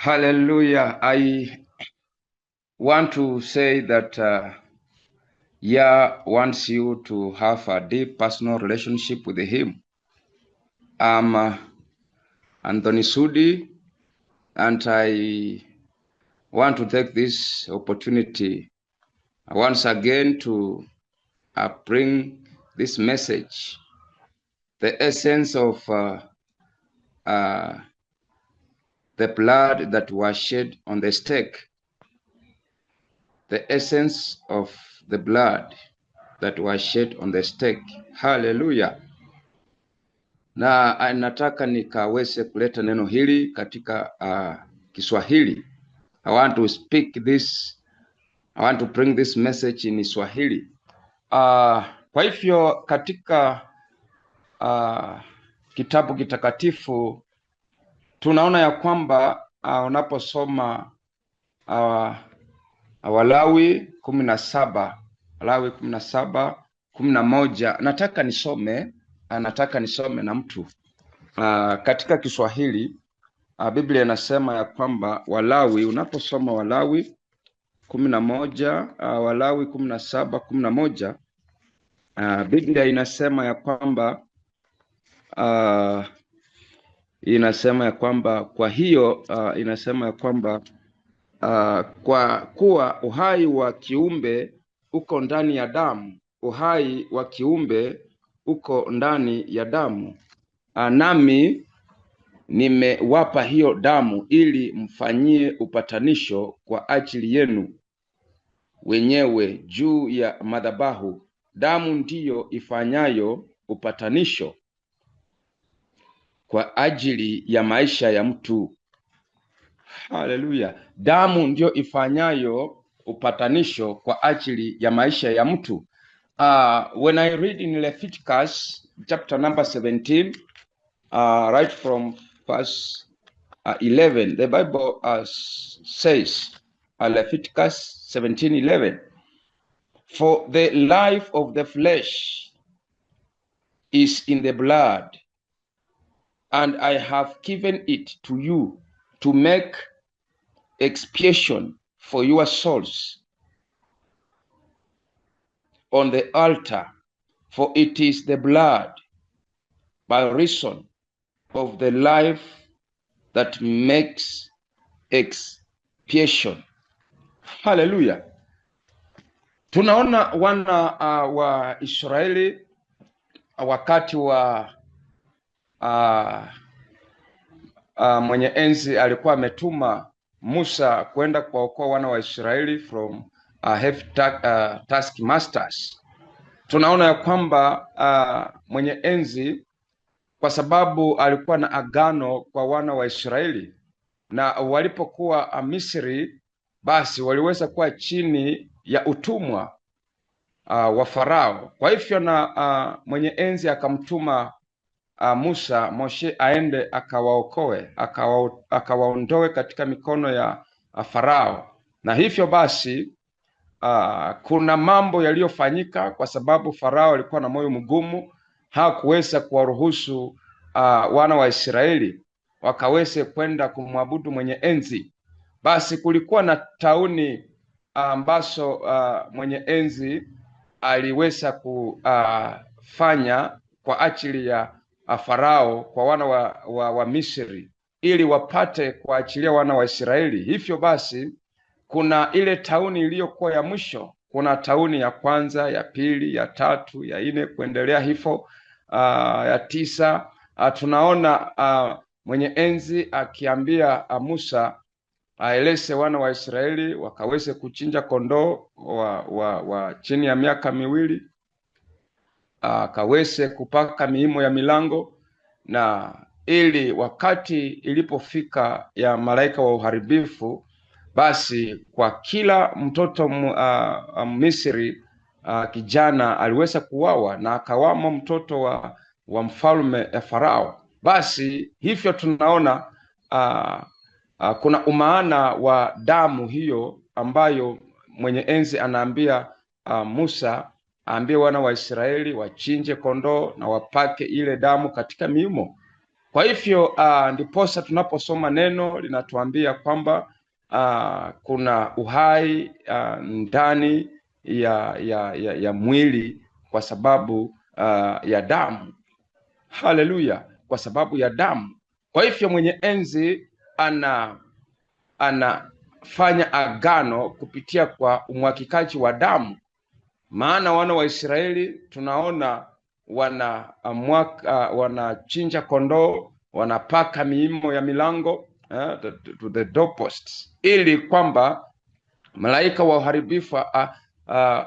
Hallelujah. I want to say that Yah wants you to have a deep personal relationship with Him. I'm Anthony Sudi, and I want to take this opportunity once again to bring this message, the essence of the blood that was shed on the stake, the essence of the blood that was shed on the stake. Hallelujah. Na nataka nikaweze kuleta neno hili katika Kiswahili. I want to bring this message in Swahili. Kwa hivyo katika kitabu kitakatifu tunaona ya kwamba unaposoma Walawi 17:11, nataka nisome na mtu katika Kiswahili. Biblia inasema ya kwamba Walawi, unaposoma Walawi 11, Walawi 17:11, Biblia inasema ya kwamba kwa kuwa uhai wa kiumbe uko ndani ya damu, uhai wa kiumbe uko ndani ya damu, nami nimewapa hiyo damu ili mfanyie upatanisho kwa ajili yenu wenyewe juu ya madhabahu. Damu ndiyo ifanyayo upatanisho kwa ajili ya maisha ya mtu. Haleluya. Damu ndiyo ifanyayo upatanisho kwa ajili ya maisha ya mtu. When I read in Leviticus chapter number 17, right from verse 11, the Bible says, Leviticus 17:11, for the life of the flesh is in the blood, and I have given it to you to make expiation for your souls on the altar, for it is the blood by reason of the life that makes expiation. Hallelujah. Tunaona wana wa Israeli wakati wa mwenye enzi alikuwa ametuma Musa kwenda kuwaokoa wana wa Israeli from heavy taskmasters. Tunaona ya kwamba mwenye enzi, kwa sababu alikuwa na agano kwa wana wa Israeli, na walipokuwa Misri, basi waliweza kuwa chini ya utumwa wa Farao. Kwa hivyo na mwenye enzi akamtuma Moshe aende akawaokoe, akawaondoe katika mikono ya Farao. Na hivyo basi kuna mambo yaliyofanyika, kwa sababu Farao alikuwa na moyo mgumu, hakuweza kuwaruhusu wana wa Israeli wakaweze kwenda kumwabudu mwenye enzi. Basi kulikuwa na tauni ambazo mwenye enzi aliweza kufanya kwa ajili ya Farao kwa wana wa Misri, ili wapate kuachilia wana wa Israeli. Hivyo basi kuna ile tauni iliyokuwa ya mwisho. Kuna tauni ya kwanza, ya pili, ya tatu, ya nne kuendelea hivyo, ya 9. Tunaona mwenye enzi akiambia Musa aeleze wana wa Israeli wakaweze kuchinja kondoo wa chini ya miaka miwili, akaweze kupaka miimo ya milango, na ili wakati ilipofika ya malaika wa uharibifu, basi kwa kila mtoto Misri kijana aliweza kuwawa, na akawamo mtoto wa mfalme Farao. Basi hivyo tunaona kuna umaana wa damu hiyo ambayo mwenye enzi anaambia Musa aambie wana wa Israeli wachinje kondoo na wapake ile damu katika miimo. Kwa hivyo ndiposa tunaposoma neno linatuambia kwamba kuna uhai ndani ya mwili kwa sababu ya damu. Haleluya, kwa sababu ya damu. Kwa hivyo mwenye enzi anafanya agano kupitia kwa umwagikaji wa damu. Maana wana wa Israeli tunaona wanachinja kondoo, wanapaka miimo ya milango to the doorposts, ili kwamba malaika wa uharibifu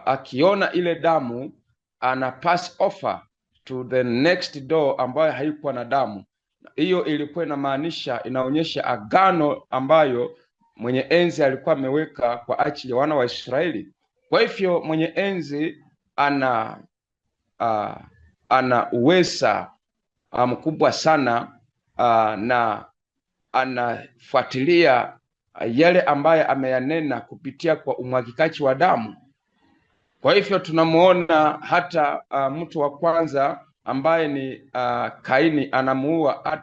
akiona ile damu ana pass over to the next door ambayo haikuwa na damu. Hiyo ilikuwa inaonyesha agano ambayo mwenye enzi alikuwa ameweka kwa ajili ya wana wa Israeli. Kwa hivyo mwenye enzi ana uweza mkubwa sana na anafuatilia yale ambaye ameyanena kupitia kwa umwagikaji wa damu. Kwa hivyo tunamuona hata mtu wa kwanza ambaye ni Kaini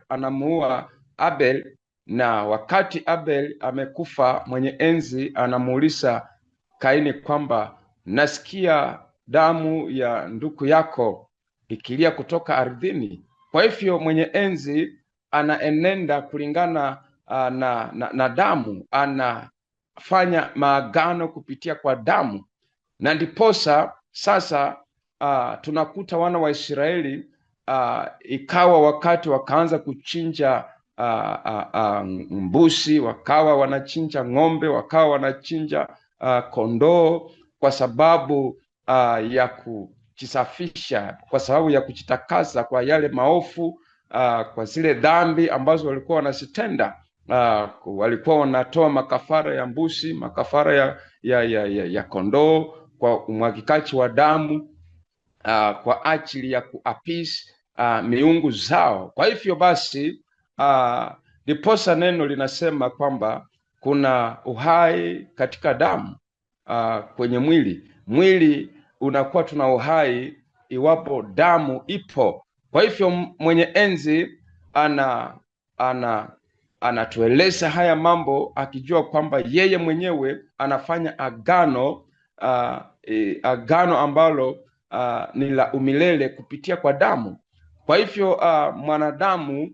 anamuua Abel, na wakati Abel amekufa, mwenye enzi anamuuliza Kaini kwamba nasikia damu ya ndugu yako ikilia kutoka ardhini. Kwa hivyo mwenye enzi anaenenda kulingana na damu, anafanya maagano kupitia kwa damu. Na ndiposa sasa tunakuta wana wa Israeli ikawa wakati wakaanza kuchinja mbuzi, wakawa wanachinja ng'ombe, wakawa wanachinja kondoo kwa sababu ya kujisafisha, kwa sababu ya kujitakasa kwa yale maovu, kwa zile dhambi ambazo walikuwa wanazitenda. Walikuwa wanatoa makafara ya mbuzi, makafara ya kondoo kwa umwagikaji wa damu kwa ajili ya kuapisi miungu zao. Kwa hivyo basi ndiposa neno linasema kwamba kuna uhai katika damu. Kwenye mwili unakuwa tuna uhai iwapo damu ipo. Kwa hivyo mwenye enzi anatueleza haya mambo akijua kwamba yeye mwenyewe anafanya agano ambalo ni la umilele kupitia kwa damu. Kwa hivyo mwanadamu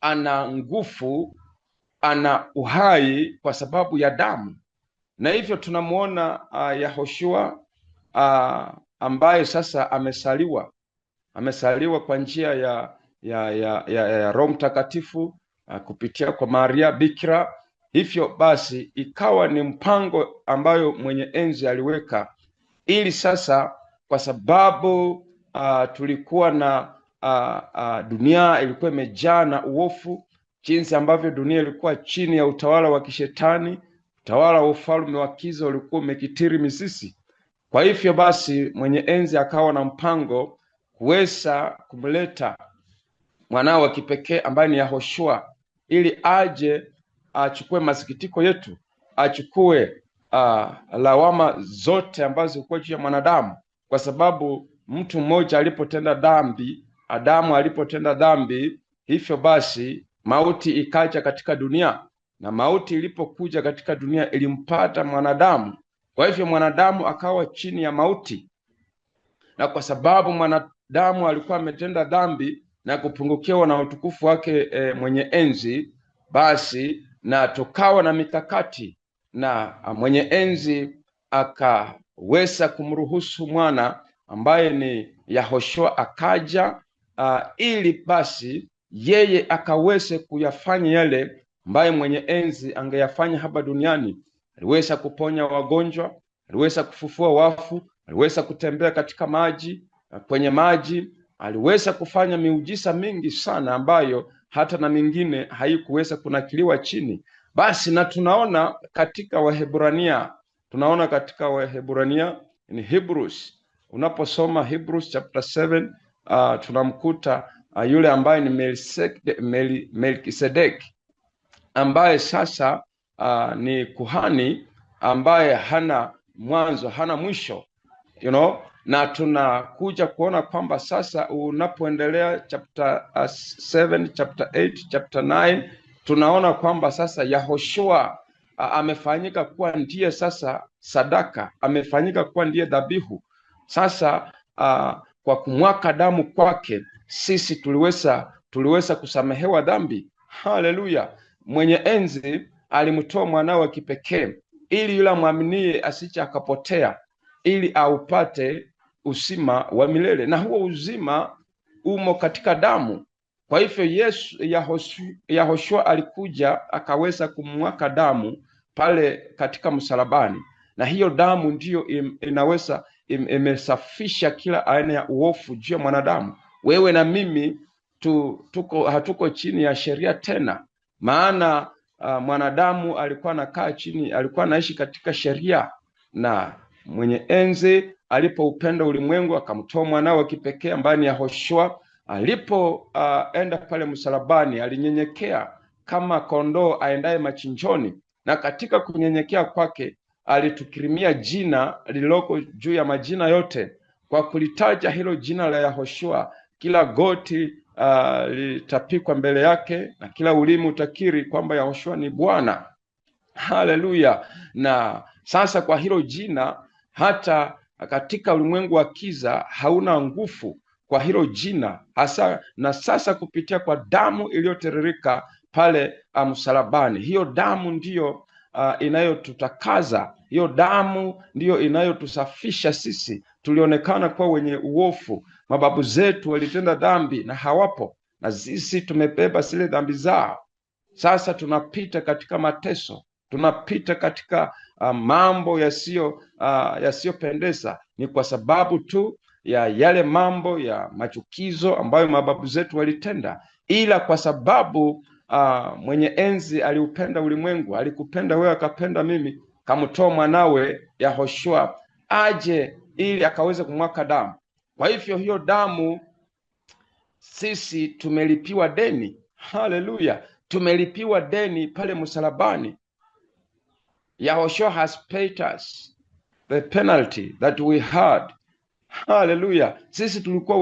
ana nguvu, ana uhai kwa sababu ya damu. Na hivyo tunamuona Yahoshua ambaye sasa amesaliwa kwa njia ya Roho Mtakatifu kupitia kwa Maria Bikira. Hivyo basi ikawa ni mpango ambayo mwenye enzi aliweka, ili sasa kwa sababu tulikuwa na dunia ilikuwa imejaa na uovu, jinsi ambavyo dunia ilikuwa chini ya utawala wa kishetani, utawala wa ufalme wa giza ulikuwa umekitiri mizizi. Kwa hivyo basi mwenye enzi akawa na mpango kuweza kumleta mwanao wa kipekee ambaye ni Yahoshua, ili aje achukue masikitiko yetu, achukue lawama zote ambazo zilikuwa juu ya mwanadamu, kwa sababu mtu mmoja alipotenda dhambi, Adamu alipotenda dhambi, hivyo basi mauti ikaja katika dunia, na mauti ilipokuja katika dunia ilimpata mwanadamu. Kwa hivyo mwanadamu akawa chini ya mauti, na kwa sababu mwanadamu alikuwa ametenda dhambi na kupungukiwa na utukufu wake mwenye enzi, basi na tukawa na mikakati, na mwenye enzi akaweza kumruhusu mwana ambaye ni Yahoshua akaja, ili basi yeye akaweze kuyafanya yale ambaye mwenye enzi angeyafanya hapa duniani. Aliweza kuponya wagonjwa, aliweza kufufua wafu, aliweza kutembea katika maji, kwenye maji, aliweza kufanya miujiza mingi sana ambayo hata na mingine haikuweza kunakiliwa chini. Basi na tunaona katika Wahebrania, in Hebrews, unaposoma Hebrews chapter 7, tunamkuta yule ambaye ni Melkisedek, ambaye sasa ni kuhani ambaye hana mwanzo hana mwisho, na tunakuja kuona kwamba sasa unapoendelea chapter 7, chapter 8, chapter 9, tunaona kwamba sasa Yahoshua amefanyika kuwa ndiye sasa sadaka, amefanyika kuwa ndiye dhabihu. Sasa kwa kumwaka damu kwake sisi tuliweza kusamehewa dhambi. Haleluya! Mwenye enzi alimtoa mwanawe wa kipekee ili yule amwaminie asije akapotea, ili aupate uzima wa milele, na huo uzima umo katika damu. Kwa hivyo Yahoshua alikuja akaweza kumwaka damu pale katika msalabani, na hiyo damu ndiyo inaweza imesafisha kila aina ya uovu juu ya mwanadamu. Wewe na mimi hatuko chini ya sheria tena, maana mwanadamu alikuwa anakaa chini, alikuwa anaishi katika sheria, na mwenye enzi alipoupenda ulimwengu akamtoa mwanawe wa kipekee ambaye ni Yahoshua. Alipoenda pale msalabani, alinyenyekea kama kondoo aendaye machinjoni, na katika kunyenyekea kwake alitukirimia jina lililoko juu ya majina yote. Kwa kulitaja hilo jina la Yahoshua, kila goti litapikwa mbele yake na kila ulimi utakiri kwamba Yahoshua ni Bwana. Haleluya! Na sasa kwa hilo jina, hata katika ulimwengu wa kiza hauna nguvu kwa hilo jina hasa. Na sasa kupitia kwa damu iliyotiririka pale msalabani, hiyo damu ndiyo inayotutakaza, hiyo damu ndiyo inayotusafisha sisi. Tulionekana kuwa wenye uovu, mababu zetu walitenda dhambi na hawapo, na sisi tumebeba zile dhambi zao. Sasa tunapita katika mateso, tunapita katika mambo yasiyopendeza. Ni kwa sababu tu ya yale mambo ya machukizo ambayo mababu zetu walitenda, ila kwa sababu mwenye enzi aliupenda ulimwengu, alikupenda wewe, akapenda mimi, kamtoa mwanawe Yahoshua aje ili akaweze kumwaka damu. Kwa hivyo hiyo damu sisi tumelipiwa deni. Haleluya! Tumelipiwa deni pale msalabani. Yahoshua has paid us the penalty that we had. Haleluya! Sisi tulikuwa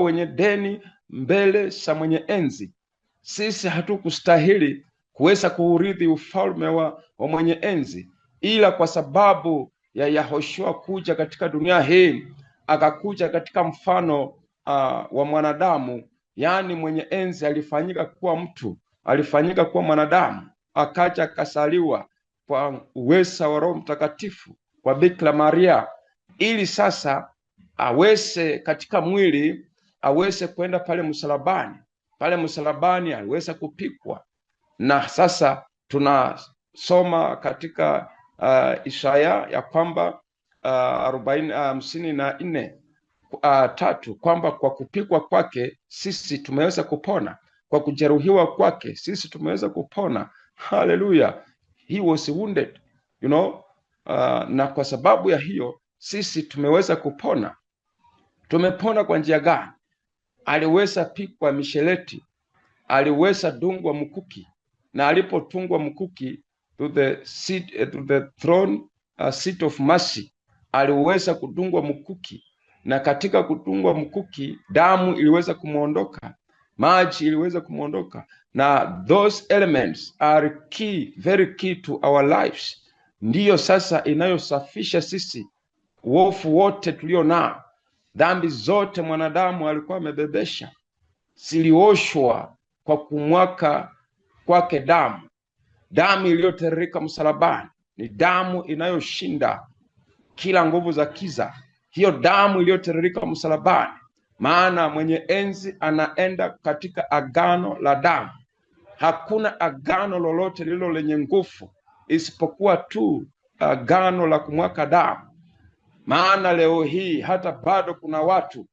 wenye deni mbele za mwenye enzi. Sisi hatukustahili kuweza kuurithi ufalme wa mwenye enzi, ila kwa sababu ya Yahoshua kuja katika dunia hii, akakuja katika mfano wa mwanadamu, yaani mwenye enzi alifanyika kuwa mtu, alifanyika kuwa mwanadamu, akaja akasaliwa kwa uweza wa Roho Mtakatifu kwa Bikira Maria, ili sasa aweze katika mwili aweze kwenda pale msalabani. Pale msalabani aliweza kupikwa, na sasa tunasoma katika Isaya ya kwamba 54:3 kwamba kwa kupikwa kwake sisi tumeweza kupona, kwa kujeruhiwa kwake sisi tumeweza kupona. Haleluya! He was wounded, na kwa sababu ya hiyo sisi tumeweza kupona. Tumepona kwa njia gani? Aliweza pikwa misheleti, aliweza dungwa mkuki, na alipotungwa mkuki to the throne seat of mercy, aliweza kudungwa mkuki, na katika kudungwa mkuki damu iliweza kumuondoka, maji iliweza kumuondoka, na those elements are key, very key to our lives. Ndiyo sasa inayosafisha sisi uovu wote tulio nao. Dhambi zote mwanadamu alikuwa amebebesha zilioshwa kwa kumwaka kwake damu. Damu iliyotiririka msalabani ni damu inayoshinda kila nguvu za kiza. Hiyo damu iliyotiririka msalabani, maana mwenye enzi anaenda katika agano la damu. Hakuna agano lolote lilo lenye nguvu isipokuwa tu agano la kumwaka damu. Maana leo hii hata bado kuna watu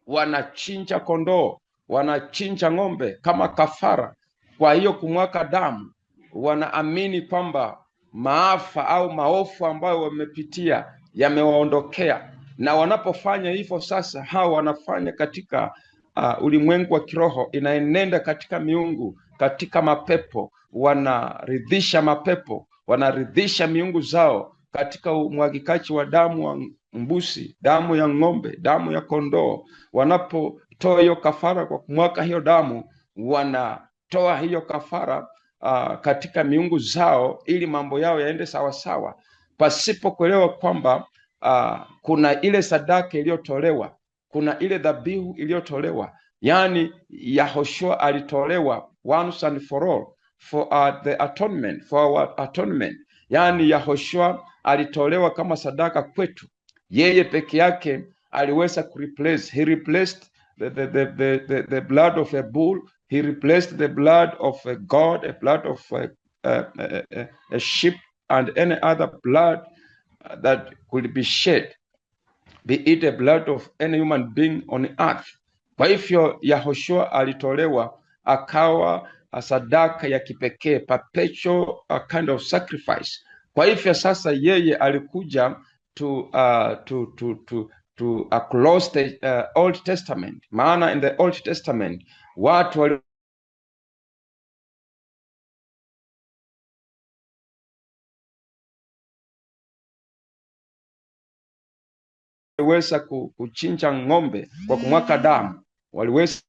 wanachinja kondoo, wanachinja ng'ombe kama kafara. Kwa hiyo kumwaka damu, wanaamini kwamba maafa au maovu ambayo wamepitia yamewaondokea, na wanapofanya hivyo sasa, hao wanafanya katika ulimwengu wa kiroho, inaenenda katika miungu, katika mapepo, wanaridhisha mapepo, wanaridhisha miungu zao katika umwagikaji wa damu mbuzi, damu ya ng'ombe, damu ya kondoo. Wanapotoa hiyo kafara kwa kumwaka hiyo damu, wanatoa hiyo kafara katika miungu zao ili mambo yao yaende sawasawa, pasipo kuelewa kwamba kuna ile sadaka iliyotolewa, kuna ile dhabihu iliyotolewa. Yani Yahoshua alitolewa once and for all for the atonement, for our atonement. Yani Yahoshua alitolewa kama sadaka kwetu. Yeye peke yake aliweza kureplace. He replaced the blood of a bull. He replaced the blood of a goat, a blood of a sheep, and any other blood that could be shed, be it the blood of any human being on earth. Kwa hivyo Yahoshua alitolewa akawa sadaka ya kipekee, perpetual kind of sacrifice. Kwa hivyo sasa yeye alikuja to close the Old Testament. Maana in the Old Testament watu waliweza kuchinja ng'ombe kwa kumwaka damu, waliweza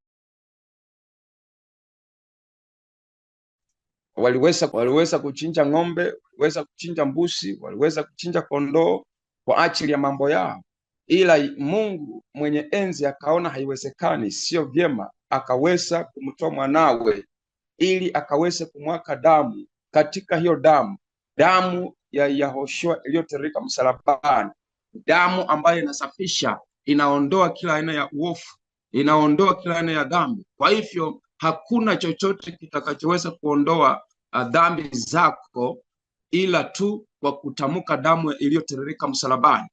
kuchinja ng'ombe, waliweza kuchinja mbuzi, waliweza kuchinja kondoo kwa ajili ya mambo yao. Ila Mungu mwenye enzi akaona haiwezekani, sio vyema, akaweza kumtoa mwanawe ili akaweze kumwaka damu. Katika hiyo damu ya Yahoshua iliyotiririka msalabani, damu ambayo inasafisha, inaondoa kila aina ya uovu, inaondoa kila aina ya dhambi. Kwa hivyo hakuna chochote kitakachoweza kuondoa dhambi zako ila tu kwa kutamka damu iliyotiririka msalabani.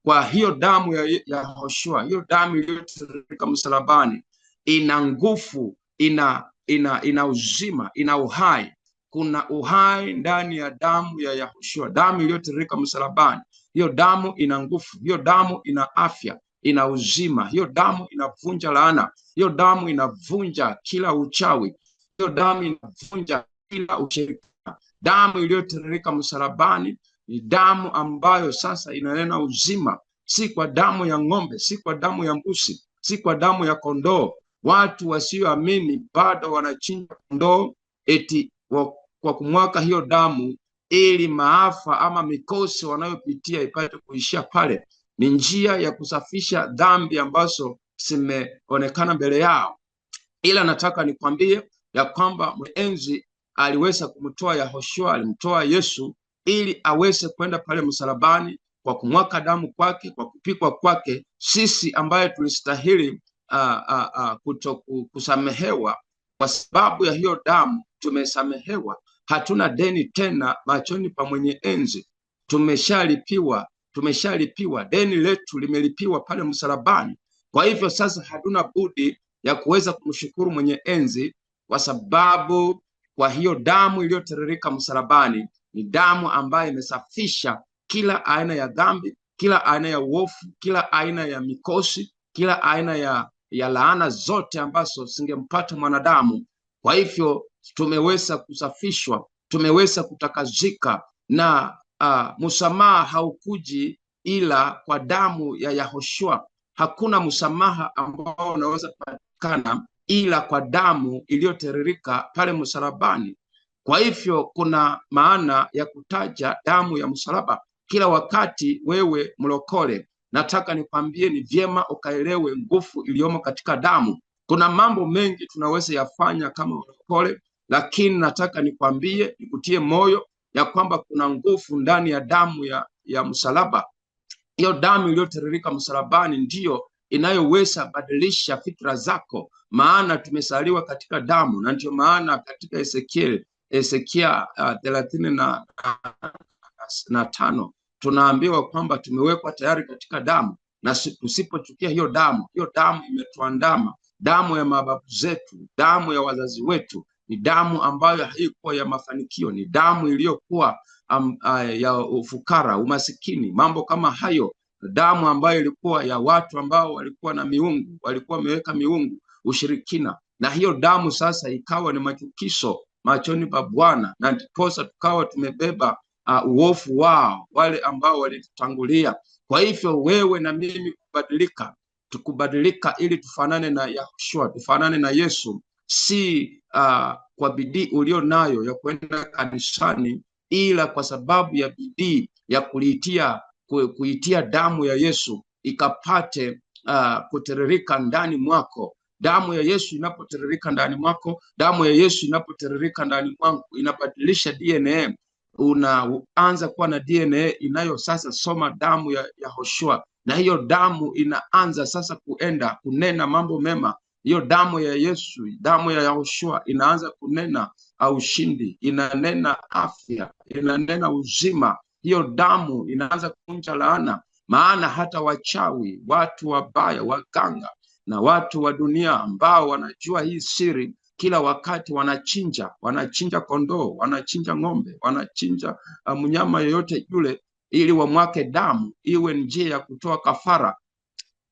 Kwa hiyo damu ya Yahoshua, hiyo damu iliyotiririka msalabani ina nguvu, ina uzima, ina uhai. Kuna uhai ndani ya damu ya Yahoshua, damu iliyotiririka msalabani. Hiyo damu ina nguvu, hiyo damu ina afya, ina uzima. Hiyo damu inavunja laana, hiyo damu inavunja kila uchawi, hiyo damu inavunja kila ushirikina. Damu iliyotiririka msalabani ni damu ambayo sasa inanena uzima, si kwa damu ya ng'ombe, si kwa damu ya mbuzi, si kwa damu ya kondoo. Watu wasioamini bado wanachinja kondoo eti kwa kumwaka hiyo damu ili maafa ama mikosi wanayopitia ipate kuishia pale. Ni njia ya kusafisha dhambi ambazo zimeonekana mbele yao. Ila nataka nikwambie ya kwamba mwenzi aliweza kumtoa Yahoshua, alimtoa Yesu ili aweze kwenda pale msalabani kwa kumwaka damu kwake, kwa kupikwa kwake. Sisi ambaye tulistahili kusamehewa, kwa sababu ya hiyo damu tumesamehewa. Hatuna deni tena machoni pa mwenye enzi. Tumeshalipiwa. Deni letu limelipiwa pale msalabani. Kwa hivyo sasa hatuna budi ya kuweza kumshukuru mwenye enzi, kwa sababu kwa hiyo damu iliyotiririka msalabani ni damu ambayo imesafisha kila aina ya dhambi, kila aina ya uovu, kila aina ya mikosi, kila aina ya laana zote ambazo zingempata mwanadamu. Kwa hivyo tumeweza kusafishwa, tumeweza kutakazika, na msamaha haukuji ila kwa damu ya Yahoshua. Hakuna msamaha ambao unaweza kupatikana ila kwa damu iliyotiririka pale msalabani. Kwa hivyo kuna maana ya kutaja damu ya msalaba kila wakati. Wewe mlokole, nataka nikwambie ni vyema ukaelewe nguvu iliyomo katika damu. Kuna mambo mengi tunaweza yafanya kama mlokole, lakini nataka nikwambie, nikutie moyo ya kwamba kuna nguvu ndani ya damu ya msalaba. Hiyo damu iliyotiririka msalabani ndiyo inayoweza badilisha fikra zako, maana tumesaliwa katika damu. Na ndio maana katika Ezekia 35 tunaambiwa kwamba tumewekwa tayari katika damu, na tusipochukia hiyo damu imetuandama. Damu ya mababu zetu, damu ya wazazi wetu, ni damu ambayo haikuwa ya mafanikio, ni damu iliyokuwa ya ufukara, umasikini, mambo kama hayo. Damu ambayo ilikuwa ya watu ambao walikuwa na miungu, walikuwa wameweka miungu, ushirikina. Na hiyo damu sasa ikawa ni machukizo machoni pa Bwana, na ndiposa tukawa tumebeba uovu wao, wale ambao walitutangulia. Kwa hivyo wewe na mimi tukubadilika ili tufanane na Yahushua, tufanane na Yesu, si kwa bidii ulio nayo ya kwenda kanisani, ila kwa sababu ya bidii ya kuitia damu ya Yesu ikapate kutiririka ndani mwako. Damu ya Yesu inapotiririka ndani mwako, damu ya Yesu inapotiririka ndani mwako, inabadilisha DNA. Unaanza kuwa na DNA inayo sasa soma damu ya Yahushua, na hiyo damu inaanza sasa kunena mambo mema. Hiyo damu ya Yesu, damu ya Yahushua inaanza kunena ushindi, inanena afya, inanena uzima. Hiyo damu inaanza kuvunja laana, maana hata wachawi, watu wabaya, waganga na watu wa dunia ambao wanajua hii siri, kila wakati wanachinja kondoo, wanachinja ng'ombe, wanachinja mnyama yoyote yule, ili wamwake damu iwe njia ya kutoa kafara.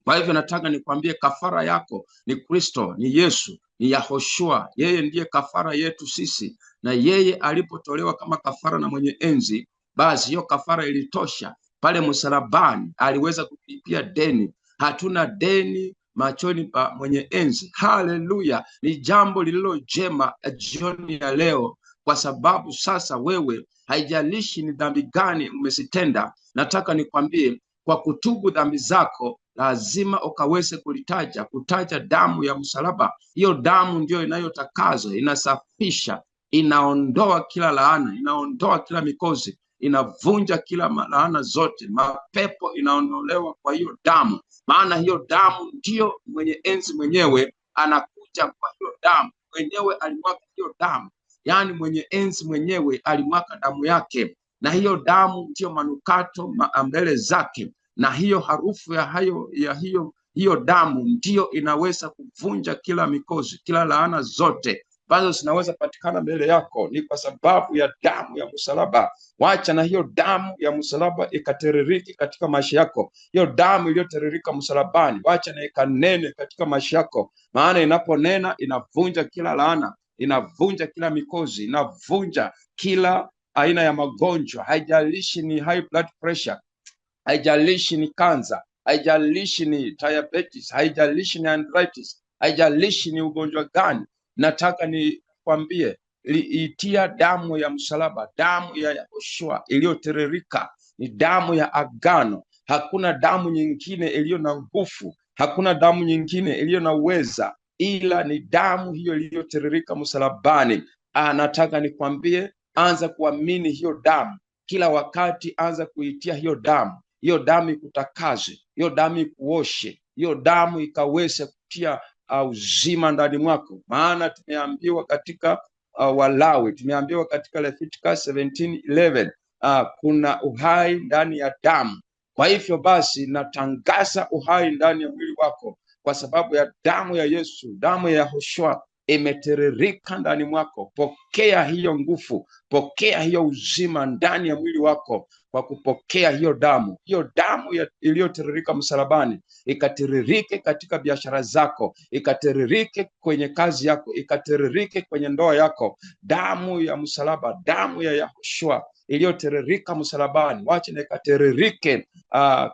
Kwa hivyo nataka nikwambie, kafara yako ni Kristo, ni Yesu, ni Yahushua. Yeye ndiye kafara yetu sisi, na yeye alipotolewa kama kafara na mwenye enzi, basi hiyo kafara ilitosha. Pale msalabani aliweza kulipia deni. Hatuna deni machoni pa mwenye enzi. Haleluya! Ni jambo lililo jema jioni ya leo, kwa sababu sasa wewe, haijalishi ni dhambi gani umezitenda, nataka nikwambie, kwa kutubu dhambi zako lazima ukaweze kutaja damu ya msalaba. Hiyo damu ndio inayotakaza, inasafisha, inaondoa kila laana, inaondoa kila mikosi, inavunja kila laana zote. Mapepo inaondolewa kwa hiyo damu, maana hiyo damu ndio mwenye enzi mwenyewe anakuja kwa hiyo damu. Mwenyewe alimwaga hiyo damu, yani mwenye enzi mwenyewe alimwaga damu yake, na hiyo damu ndio manukato mbele zake, na hiyo harufu hiyo damu ndio inaweza kuvunja kila mikosi, kila laana zote ambazo zinaweza patikana mbele yako. Ni kwa sababu ya damu ya msalaba. Wacha na hiyo damu ya msalaba ikatiririki katika maisha yako. Hiyo damu iliyotiririka msalabani, wacha na ikanene katika maisha yako, maana inaponena inavunja kila laana, inavunja kila mikosi, inavunja kila aina ya magonjwa. Haijalishi ni high blood pressure, haijalishi ni kansa, haijalishi ni diabetes, haijalishi ni arthritis, haijalishi ni ugonjwa gani. Nataka nikwambie, itia damu ya msalaba, damu ya Yahushua iliyotiririka, ni damu ya agano. Hakuna damu nyingine iliyo na nguvu, hakuna damu nyingine iliyo na uweza, ila ni damu hiyo iliyotiririka msalabani. Nataka nikwambie, anza kuamini hiyo damu kila wakati, anza kuitia hiyo damu. Hiyo damu ikutakaze, hiyo damu ikuoshe, hiyo damu ikaweze kutia uzima ndani mwako. Maana tumeambiwa katika Walawi, tumeambiwa katika Leviticus 17:11, kuna uhai ndani ya damu. Kwa hivyo basi, natangaza uhai ndani ya mwili wako kwa sababu ya damu ya Yesu, damu ya Yahushua imetiririka ndani mwako. Pokea hiyo nguvu, pokea hiyo uzima ndani ya mwili wako kwa kupokea hiyo damu. Hiyo damu iliyotiririka msalabani ikatiririke katika biashara zako, ikatiririke kwenye kazi yako, ikatiririke kwenye ndoa yako. Damu ya msalaba, damu ya Yahushua iliyotiririka msalabani, wacha na ikatiririke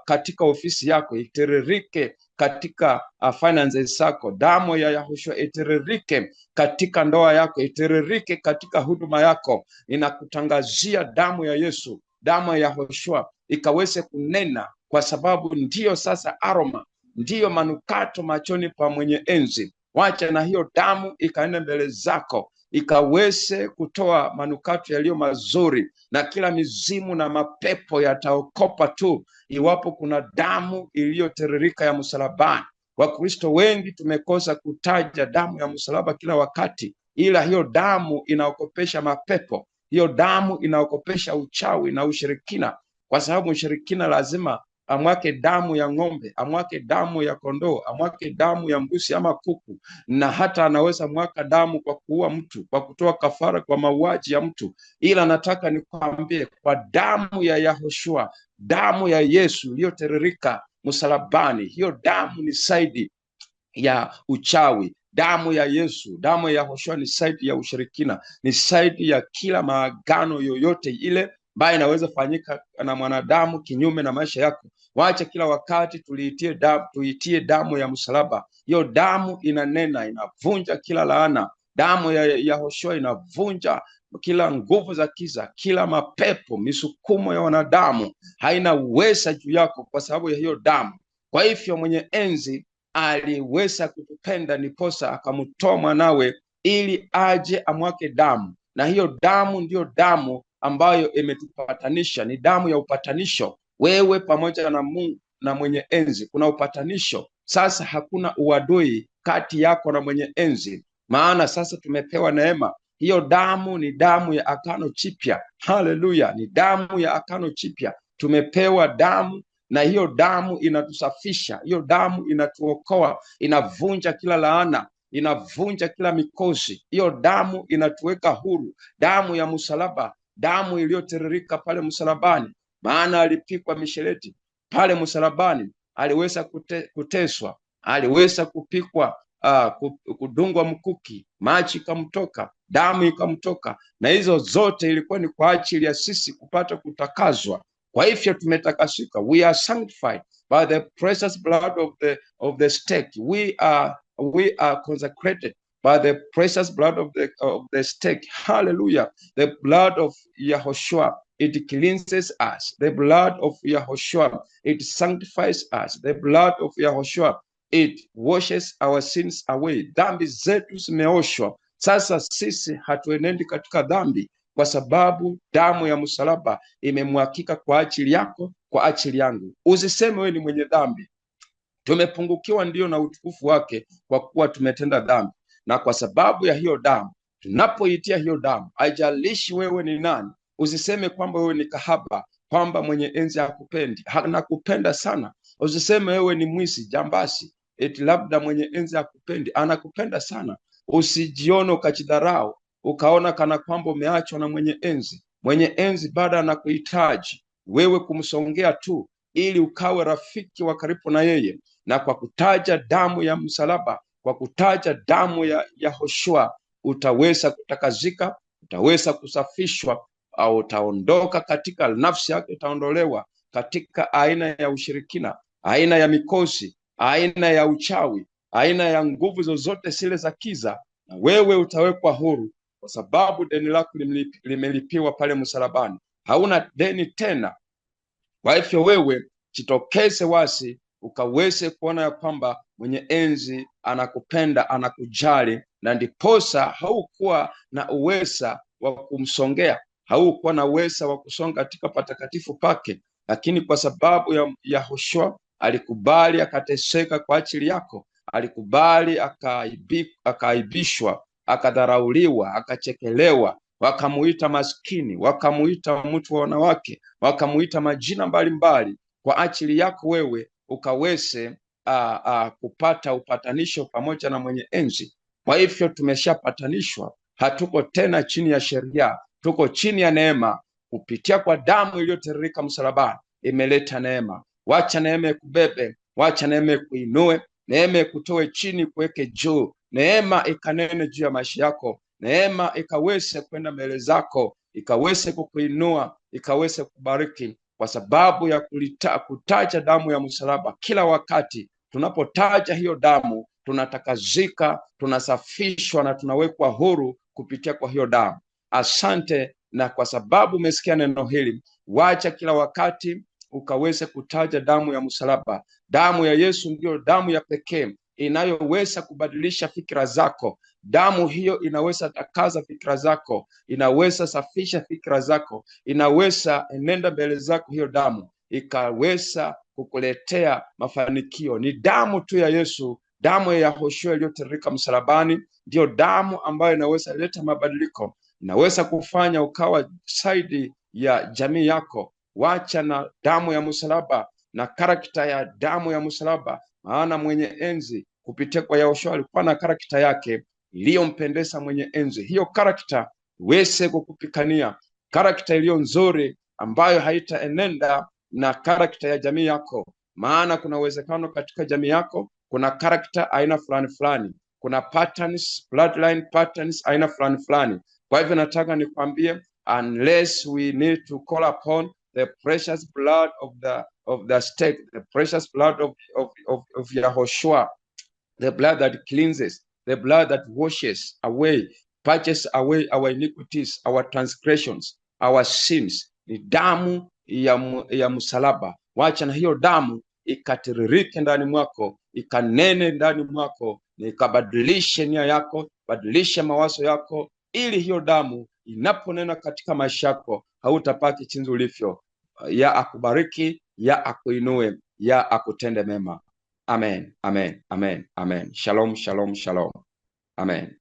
katika ofisi yako, itiririke katika finances zako. Damu ya Yahushua itiririke katika ndoa yako, itiririke katika huduma yako. Ninakutangazia damu ya Yesu, damu ya Yahushua ikaweze kunena, kwa sababu ndiyo sasa aroma, ndiyo manukato machoni pa mwenye enzi. Wacha na hiyo damu ikaende mbele zako, ikaweze kutoa manukato yaliyo mazuri, na kila mizimu na mapepo yataokopa tu iwapo kuna damu iliyotiririka ya msalabani. Wakristo wengi tumekosa kutaja damu ya msalaba kila wakati, ila hiyo damu inaokopesha mapepo, hiyo damu inaokopesha uchawi na ushirikina, kwa sababu ushirikina lazima amwake damu ya ng'ombe, amwake damu ya kondoo, amwake damu ya mbuzi ama kuku, na hata anaweza mwaka damu kwa kuua mtu, kwa kutoa kafara kwa mauaji ya mtu. Ila nataka nikwambie, kwa damu ya Yahushua, damu ya Yesu iliyotiririka msalabani, hiyo damu ni zaidi ya uchawi. Damu ya Yesu, damu ya Yahushua ni zaidi ya ushirikina, ni zaidi ya kila maagano yoyote ile ambayo inaweza fanyika na mwanadamu kinyume na maisha yako. Wacha kila wakati tuitie damu ya msalaba. Hiyo damu inanena, inavunja kila laana. Damu ya Yehoshua inavunja kila nguvu za kiza, kila mapepo, misukumo ya wanadamu haina uweza juu yako kwa sababu ya hiyo damu. Kwa hivyo mwenye enzi aliweza kutupenda, niposa akamtoa mwanawe ili aje amwake damu, na hiyo damu ndiyo damu ambayo imetupatanisha. Ni damu ya upatanisho. Wewe pamoja na Mungu na mwenye enzi kuna upatanisho. Sasa hakuna uadui kati yako na mwenye enzi, maana sasa tumepewa neema. Hiyo damu ni damu ya agano jipya. Haleluya, ni damu ya agano jipya. Tumepewa damu, na hiyo damu inatusafisha. Hiyo damu inatuokoa, inavunja kila laana, inavunja kila mikosi. Hiyo damu inatuweka huru. Damu ya msalaba, damu iliyotiririka pale msalabani, maana alipigwa misheleti pale msalabani, aliweza kuteswa, aliweza kupikwa, kudungwa mkuki, maji ikamtoka, damu ikamtoka, na hizo zote ilikuwa ni kwa ajili ya sisi kupata kutakazwa. Kwa hivyo tumetakasika. We are sanctified by the precious blood of the stake. We are consecrated by the precious blood of the stake. Hallelujah. The blood of Yehoshua, it cleanses us. The blood of Yehoshua, it sanctifies us. The blood of Yehoshua, it washes our sins away. Dhambi zetu zimeoshwa. Sasa sisi hatuenendi katika dhambi, kwa sababu damu ya msalaba imemwakika kwa ajili yako, kwa ajili yangu. Usiseme wewe ni mwenye dhambi. Tumepungukiwa ndio na utukufu wake, kwa kuwa tumetenda dhambi. Na kwa sababu ya hiyo damu, tunapoitia hiyo damu, haijalishi wewe ni nani. Usiseme kwamba wewe ni kahaba, kwamba mwenye enzi hakupendi. Anakupenda sana. Usiseme wewe ni mwisi, jambasi, eti labda mwenye enzi hakupendi. Anakupenda sana. Usijione ukajidharau, ukaona kana kwamba umeachwa na mwenye enzi. Mwenye enzi bado anakuhitaji wewe kumsongea tu, ili ukawe rafiki wa karibu na yeye. Na kwa kutaja damu ya msalaba, kwa kutaja damu ya Yehoshua, utaweza kutakazika, utaweza kusafishwa, au utaondoka katika nafsi yako, itaondolewa katika aina ya ushirikina, aina ya mikosi, aina ya uchawi, aina ya nguvu zozote zile za kiza, na wewe utawekwa huru, kwa sababu deni lako limelipiwa pale msalabani. Hauna deni tena. Kwa hivyo wewe jitokeze wasi, ukaweze kuona ya kwamba mwenye enzi anakupenda, anakujali, na ndiposa haukuwa na uweza wa kumsongea, haukuwa na uweza wa kusonga katika patakatifu pake, lakini kwa sababu ya Yehoshua alikubali akateseka kwa ajili yako, alikubali akaaibishwa, akadharauliwa, akachekelewa, wakamuita maskini, wakamuita mtu wa wanawake, wakamuita majina mbalimbali kwa ajili yako wewe ukaweze kupata upatanisho pamoja na mwenye enzi. Kwa hivyo tumeshapatanishwa, hatuko tena chini ya sheria, tuko chini ya neema kupitia kwa damu iliyotiririka msalabani. Imeleta neema. Wacha neema ikubebe, wacha neema ikuinue, neema ikutoe chini kuweke juu, neema ikanene juu ya maisha yako, neema ikaweze kwenda mbele zako, ikaweze kukuinua, ikaweze kubariki, kwa sababu ya kutaja damu ya msalaba. Kila wakati tunapotaja hiyo damu, tunatakazika, tunasafishwa na tunawekwa huru kupitia kwa hiyo damu. Asante, na kwa sababu umesikia neno hili, wacha kila wakati ukaweze kutaja damu ya msalaba. Damu ya Yesu ndiyo damu ya pekee inayoweza kubadilisha fikra zako. Damu hiyo inaweza takaza fikra zako, inaweza safisha fikra zako, inaweza enenda mbele zako. Hiyo damu ikaweza kukuletea mafanikio. Ni damu tu ya Yesu, damu ya Yehoshua iliyotiririka msalabani, ndiyo damu ambayo inaweza leta mabadiliko, inaweza kufanya ukawa zaidi ya jamii yako. Wacha na damu ya msalaba na karakta ya damu ya msalaba, maana mwenye enzi kupitia kwa Yehoshua alikuwa na karakta yake iliyompendeza mwenye enzi. Hiyo karakta iweze kukupikania, karakta iliyo nzuri ambayo haitaenenda na karakta ya jamii yako, maana kuna uwezekano katika jamii yako kuna karakta aina fulani fulani, kuna patterns, bloodline patterns aina fulani fulani. Kwa hivyo nataka nikwambie, unless we need to call upon the precious blood of the stake, the precious blood of Yahushua, the blood that cleanses, the blood that washes away, purges away our iniquities, our transgressions, our sins. Ni damu ya msalaba. Wacha na hiyo damu ikatiririke ndani mwako, ikanene ndani mwako, na ikabadilishe nia yako, badilishe mawazo yako, ili hiyo damu inaponena katika maisha yako hautapaki chinzi ulivyo. Ya akubariki, ya akuinue, ya akutende mema. Amen, amen, amen, amen. Shalom, shalom, shalom. Amen.